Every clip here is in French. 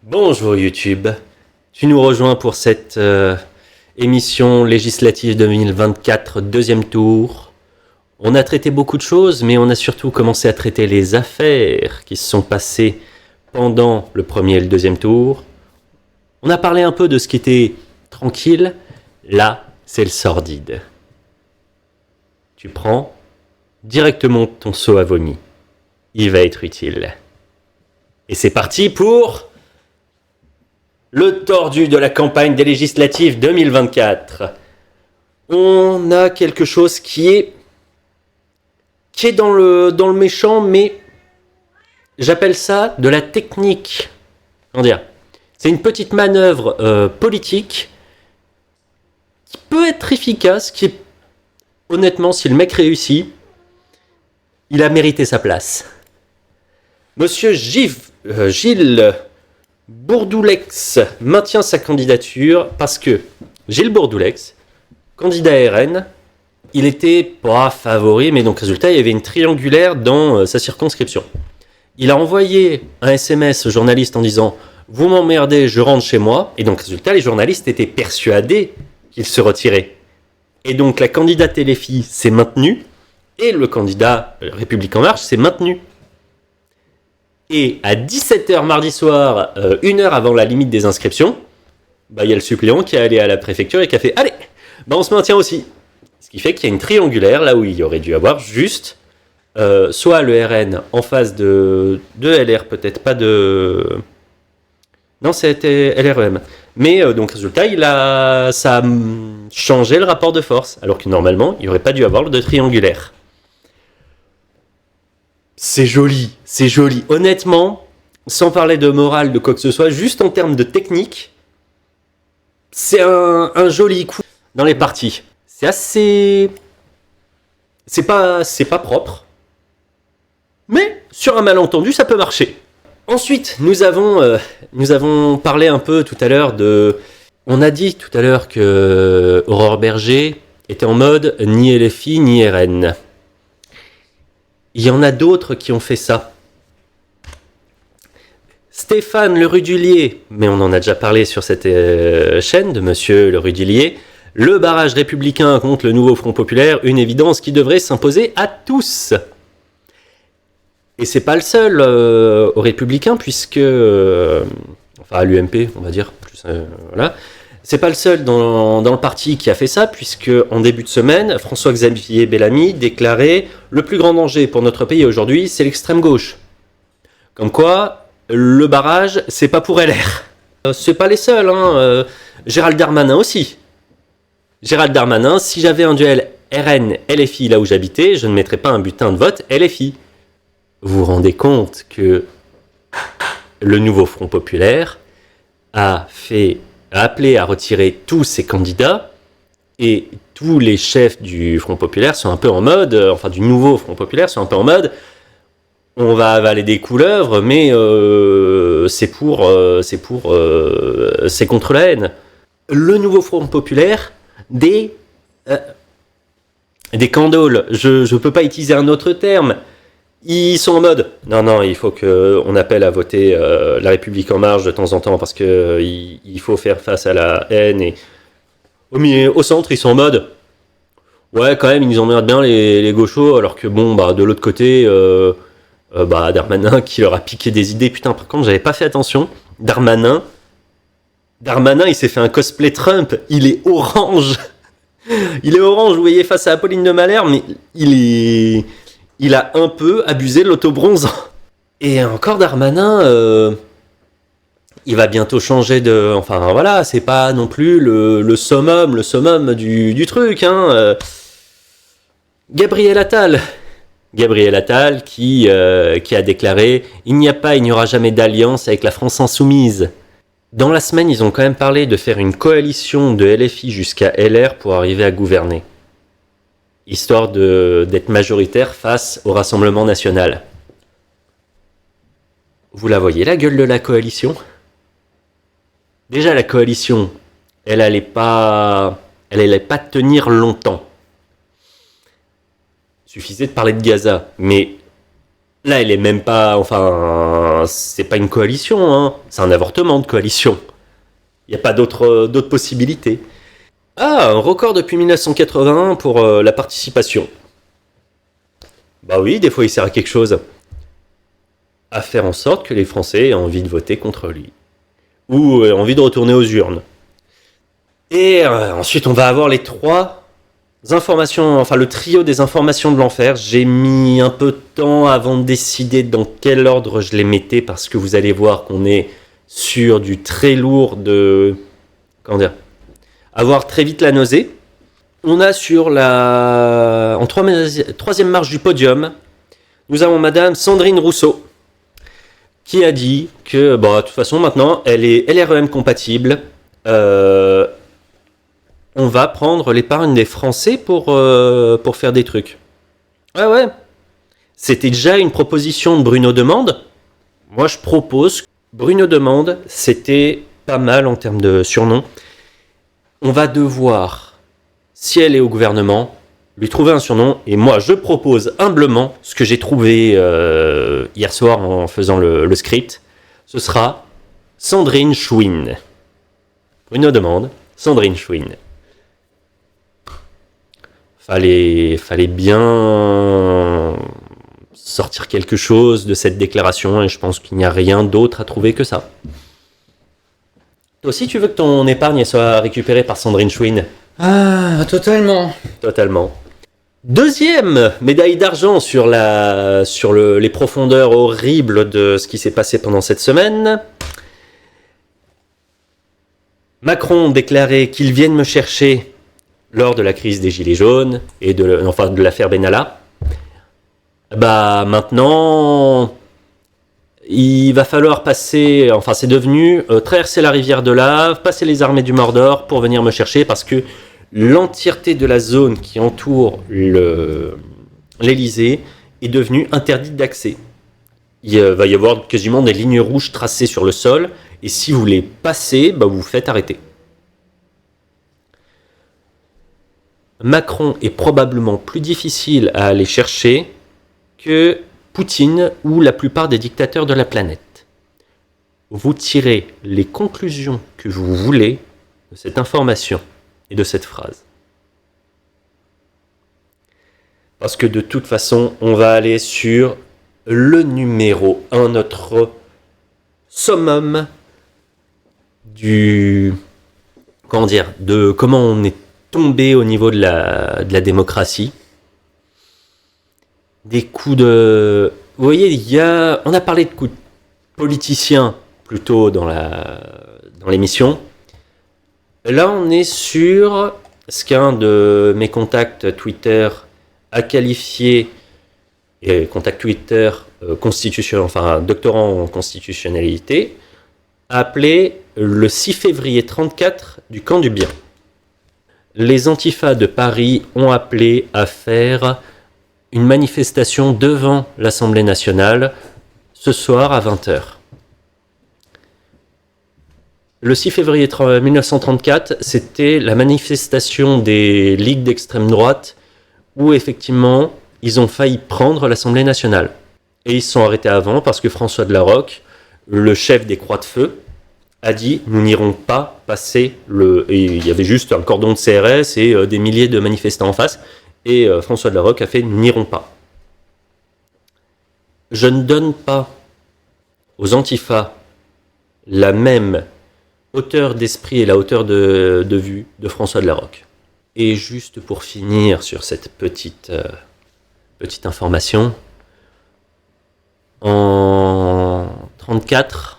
Bonjour YouTube, tu nous rejoins pour cette émission législative 2024, deuxième tour. On a traité beaucoup de choses, mais on a surtout commencé à traiter les affaires qui se sont passées pendant le premier et le deuxième tour. On a parlé un peu de ce qui était tranquille, là c'est le sordide. Tu prends directement ton seau à vomi, il va être utile. Et c'est parti pour le tordu de la campagne des législatives 2024. On a quelque chose qui est dans le méchant, mais j'appelle ça de la technique. Comment dire ? C'est une petite manœuvre politique qui peut être efficace, qui est, honnêtement, si le mec réussit, il a mérité sa place. Monsieur Gilles Bourdoulex maintient sa candidature parce que Gilles Bourdoulex, candidat RN, il était pas favori, mais donc résultat, il y avait une triangulaire dans sa circonscription. Il a envoyé un SMS aux journalistes en disant « Vous m'emmerdez, je rentre chez moi », et donc résultat, les journalistes étaient persuadés qu'il se retirait. Et donc la candidate LFI s'est maintenue, et le candidat République En Marche s'est maintenu. Et à 17h mardi soir, une heure avant la limite des inscriptions, il y a le suppléant qui est allé à la préfecture et qui a fait « Allez, on se maintient aussi ». Ce qui fait qu'il y a une triangulaire, là où il y aurait dû avoir juste soit le RN en face de LR, peut-être pas de... Non, c'était LREM. Mais donc résultat, ça a changé le rapport de force, alors que normalement, il n'y aurait pas dû avoir de triangulaire. C'est joli. Honnêtement, sans parler de morale, de quoi que ce soit, juste en termes de technique, c'est un joli coup dans les parties. C'est assez... C'est pas propre. Mais sur un malentendu, ça peut marcher. Ensuite, nous avons parlé un peu tout à l'heure de... On a dit tout à l'heure que Aurore Berger était en mode ni LFI ni RN. Il y en a d'autres qui ont fait ça. Stéphane Le Rudulier, mais on en a déjà parlé sur cette chaîne de Monsieur Le Rudulier, le barrage républicain contre le nouveau Front Populaire, une évidence qui devrait s'imposer à tous. Et c'est pas le seul aux Républicains, puisque... enfin, à l'UMP, on va dire. Voilà. C'est pas le seul dans le parti qui a fait ça, puisque en début de semaine, François-Xavier Bellamy déclarait « Le plus grand danger pour notre pays aujourd'hui, c'est l'extrême gauche ». Comme quoi, le barrage, c'est pas pour LR. C'est pas les seuls, hein. Gérald Darmanin aussi. Gérald Darmanin, si j'avais un duel RN-LFI là où j'habitais, je ne mettrais pas un bulletin de vote LFI. Vous vous rendez compte que le nouveau Front Populaire a appelé à retirer tous ses candidats et tous les chefs du Front Populaire sont un peu en mode, enfin du nouveau Front Populaire sont un peu en mode on va avaler des couleuvres, mais c'est contre la haine. Le nouveau Front Populaire, des candoles, je peux pas utiliser un autre terme. Ils sont en mode non, il faut qu'on appelle à voter la République En Marche de temps en temps parce que il faut faire face à la haine. Et au centre, ils sont en mode ouais, quand même, ils nous emmerdent bien les gauchos, alors que bon, de l'autre côté, Darmanin qui leur a piqué des idées. Putain, par contre, j'avais pas fait attention. Darmanin, il s'est fait un cosplay Trump. Il est orange. Vous voyez, face à Apolline de Malherbe, mais il a un peu abusé de l'autobronzant. Et encore Darmanin, il va bientôt changer de... Enfin voilà, c'est pas non plus le summum du truc. Hein. Gabriel Attal qui a déclaré « Il n'y aura jamais d'alliance avec la France insoumise ». Dans la semaine, ils ont quand même parlé de faire une coalition de LFI jusqu'à LR pour arriver à gouverner. Histoire d'être majoritaire face au Rassemblement National. Vous la voyez, la gueule de la coalition ? Déjà, la coalition, elle allait pas tenir longtemps. Suffisait de parler de Gaza. Mais Là, elle est même pas... Enfin, c'est pas une coalition, hein. C'est un avortement de coalition. Il n'y a pas d'autres possibilités. Ah, un record depuis 1981 pour la participation. Bah oui, des fois il sert à quelque chose. À faire en sorte que les Français aient envie de voter contre lui. Ou envie de retourner aux urnes. Et ensuite, on va avoir les trois informations, enfin le trio des informations de l'enfer. J'ai mis un peu de temps avant de décider dans quel ordre je les mettais, parce que vous allez voir qu'on est sur du très lourd de... Comment dire, avoir très vite la nausée. On a sur la... En troisième marche du podium, nous avons Madame Sandrine Rousseau, qui a dit que, bon, de toute façon, maintenant, elle est LREM compatible. On va prendre l'épargne des Français pour faire des trucs. Ouais. C'était déjà une proposition de Bruno Demande. Moi, je propose... Bruno Demande, c'était pas mal en termes de surnom. On va devoir, si elle est au gouvernement, lui trouver un surnom. Et moi, je propose humblement ce que j'ai trouvé hier soir en faisant le script. Ce sera Sandrine Chouine. Bruno Demande, Sandrine Chouine. Fallait bien sortir quelque chose de cette déclaration, et je pense qu'il n'y a rien d'autre à trouver que ça. Toi aussi, tu veux que ton épargne soit récupérée par Sandrine Chouine? Ah, totalement. Totalement. Deuxième médaille d'argent sur les profondeurs horribles de ce qui s'est passé pendant cette semaine. Macron déclarait qu'il vienne me chercher lors de la crise des Gilets jaunes et de l'affaire Benalla. Bah maintenant, il va falloir passer, enfin c'est devenu traverser la rivière de Lave, passer les armées du Mordor pour venir me chercher, parce que l'entièreté de la zone qui entoure l'Elysée est devenue interdite d'accès. Il va y avoir quasiment des lignes rouges tracées sur le sol, et si vous les passez, bah vous vous faites arrêter. Macron est probablement plus difficile à aller chercher que Poutine ou la plupart des dictateurs de la planète. Vous tirez les conclusions que vous voulez de cette information et de cette phrase. Parce que de toute façon, on va aller sur le numéro 1, notre summum de comment on est tombé au niveau de la démocratie. Des coups de... Vous voyez, on a parlé de coups de politiciens plutôt dans l'émission. Là, on est sur ce qu'un de mes contacts Twitter a qualifié, et contact Twitter doctorant en constitutionnalité, a appelé le 6 février 34 du camp du bien. Les antifas de Paris ont appelé à faire une manifestation devant l'Assemblée nationale ce soir à 20h. Le 6 février 1934, c'était la manifestation des ligues d'extrême droite où effectivement ils ont failli prendre l'Assemblée nationale. Et ils se sont arrêtés avant parce que François de la Roque, le chef des Croix de Feu, a dit « Nous n'irons pas passer le... » Et il y avait juste un cordon de CRS et des milliers de manifestants en face. Et François de la Roque a fait « Nous n'irons pas ». Je ne donne pas aux antifas la même hauteur d'esprit et la hauteur de vue de François de la Roque. Et juste pour finir sur cette petite information, en 1934,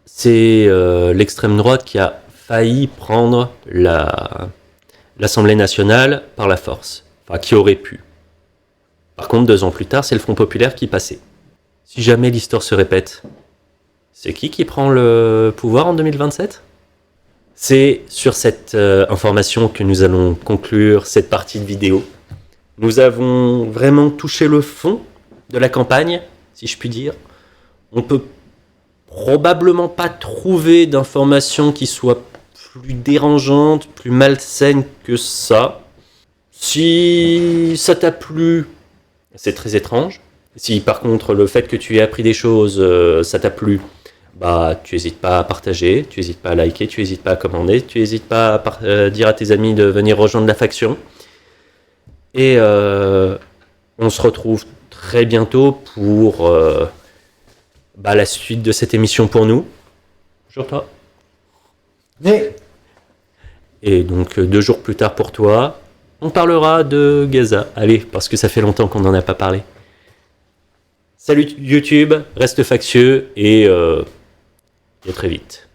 c'est l'extrême droite qui a failli prendre l'Assemblée nationale par la force, enfin qui aurait pu. Par contre, 2 ans plus tard, c'est le Front populaire qui passait. Si jamais l'histoire se répète, c'est qui prend le pouvoir en 2027 ? C'est sur cette information que nous allons conclure cette partie de vidéo. Nous avons vraiment touché le fond de la campagne, si je puis dire. On peut probablement pas trouver d'informations qui soient plus dérangeantes, plus malsaines que ça. Si ça t'a plu, c'est très étrange. Si par contre le fait que tu aies appris des choses, ça t'a plu, bah tu n'hésites pas à partager, tu n'hésites pas à liker, tu n'hésites pas à commander, tu n'hésites pas à dire à tes amis de venir rejoindre la faction. Et on se retrouve très bientôt pour la suite de cette émission pour nous. Bonjour toi. Mais Et donc 2 jours plus tard pour toi, on parlera de Gaza. Allez, parce que ça fait longtemps qu'on n'en a pas parlé. Salut YouTube, reste factieux et à très vite.